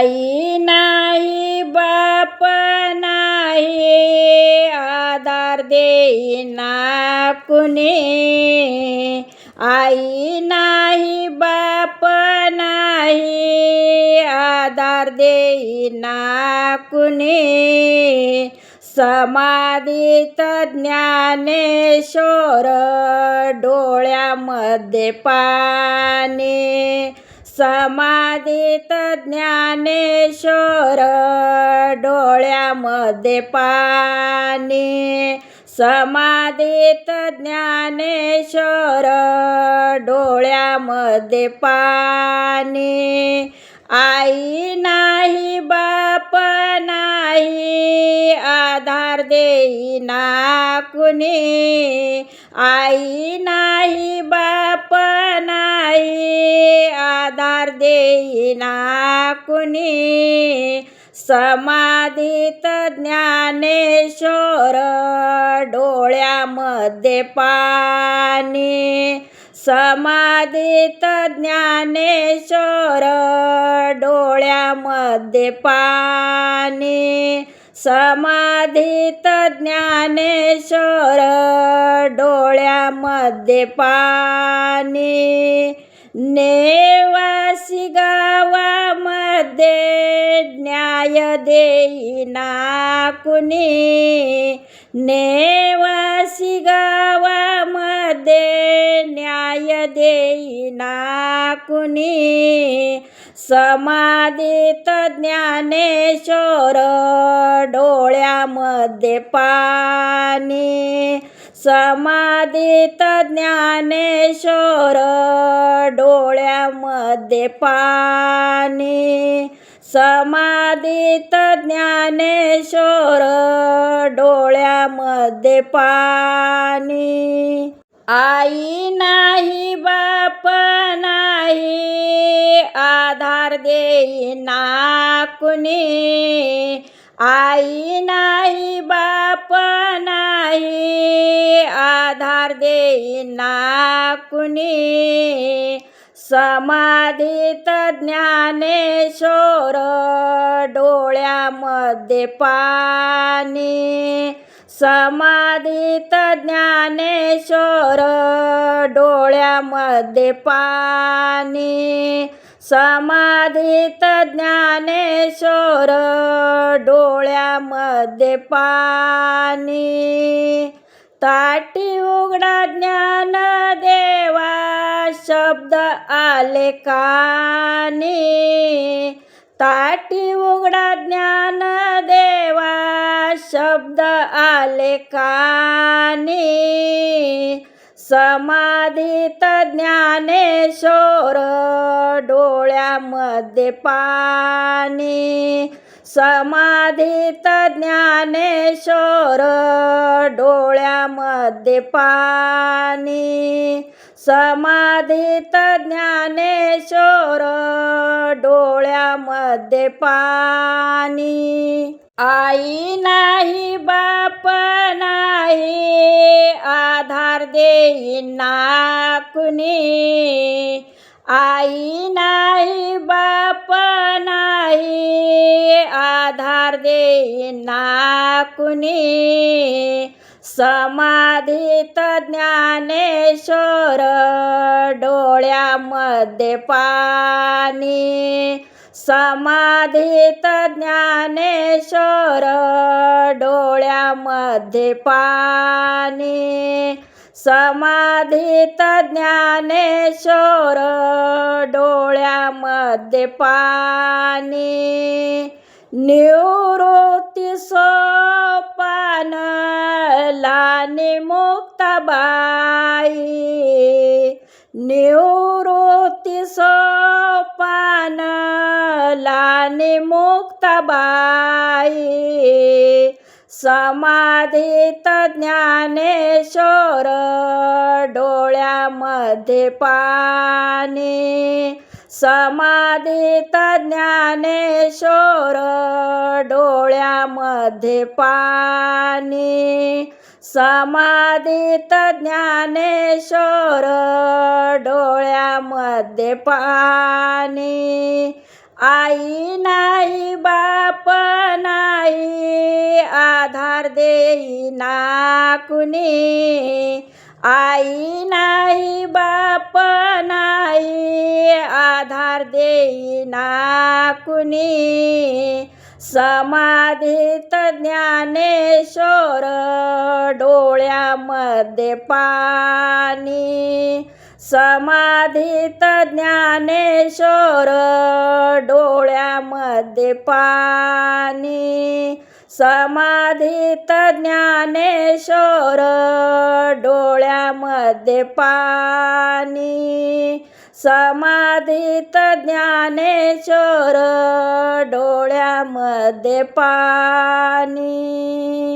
आई नाही बाप नाही आधार देईना कुणी. आई नाही बाप नाही आधार देईना कुणी. समाधीत ज्ञानेश्वर डोळ्यामध्ये पाणी. समाधीत ज्ञानेश्वर डोळ्यामध्ये पाणी. समाधीत ज्ञानेश्वर डोळ्यामध्ये पाणी. आई नाही बाप नाही आधार देईना कुणी. आई नाही बाप नाही आधार देईना कुणी. समाधीत ज्ञानेश्वर डोळ्यामध्ये पाणी. समाधीत ज्ञानेश्वर डोळ्यामध्ये पाणी. समाधीत ज्ञानेश्वर डोळ्यामध्ये पाणी. नेवासी गावामध्ये न्याय देईना कुणी. नेवासी गावामध्ये न्याय देईना कुणी. समाधीत ज्ञानेश्वर डोळ्यामध्ये पाणी. समाधीत ज्ञानेश्वर डोळ्यामध्ये पाणी. समाधीत ज्ञानेश्वर डोळ्यामध्ये पाणी. आई नाही बाप नाही आधार देईना कुणी. आई नाही बाप नाही आधार देईना कुणी. समाधीत ज्ञानेश्वर डोळ्यामध्ये पाणी. समाधीत ज्ञानेश्वर डोळ्यामध्ये पाणी. समाधीत ज्ञानेश्वर डोळ्यामध्ये पाणी. ताटी उघडा ज्ञान देवा शब्द आले कानी. ताटी उघडा ज्ञान देवा शब्द आले कानी. समाधीत ज्ञानेश्वर डोळ्यामध्ये पाणी. समाधीत ज्ञानेश्वर डोळ्यामध्ये पाणी. समाधीत ज्ञानेश्वर डोळ्यामध्ये पाणी. आई नाही बाप नाही आधार देईना कुणी. आई नाही बाप नाही आधार देईना कुणी. समाधीत ज्ञानेश्वर डोळ्यामध्ये पाणी. समाधीत ज्ञानेश्वर डोळ्यामध्ये पाणी. समाधीत ज्ञानेश्वर डोळ्यामध्ये पाणी. निवृत्ती सोपान लाने मुक्ताबाई. निवृत्ती सोपान लाने मुक्ताबाई. समाधीत ज्ञानेश्वर डोळ्यामध्ये पाणी. समाधीत ज्ञानेश्वर डोळ्यामध्ये पाणी. समाधीत ज्ञानेश्वर डोळ्यामध्ये पाणी. आई नाही बाप नाही आधार देईना कुणी. आई नाही बाप नाही आधार देईना कुणी. समाधीत ज्ञानेश्वर डोळ्यामध्ये पाणी. समाधीत ज्ञानेश्वर डोळ्यामध्ये पाणी. समाधीत ज्ञानेश्वर डोळ्यामध्ये पाणी. समाधीत ज्ञानेश्वर डोळ्यामध्ये पाणी.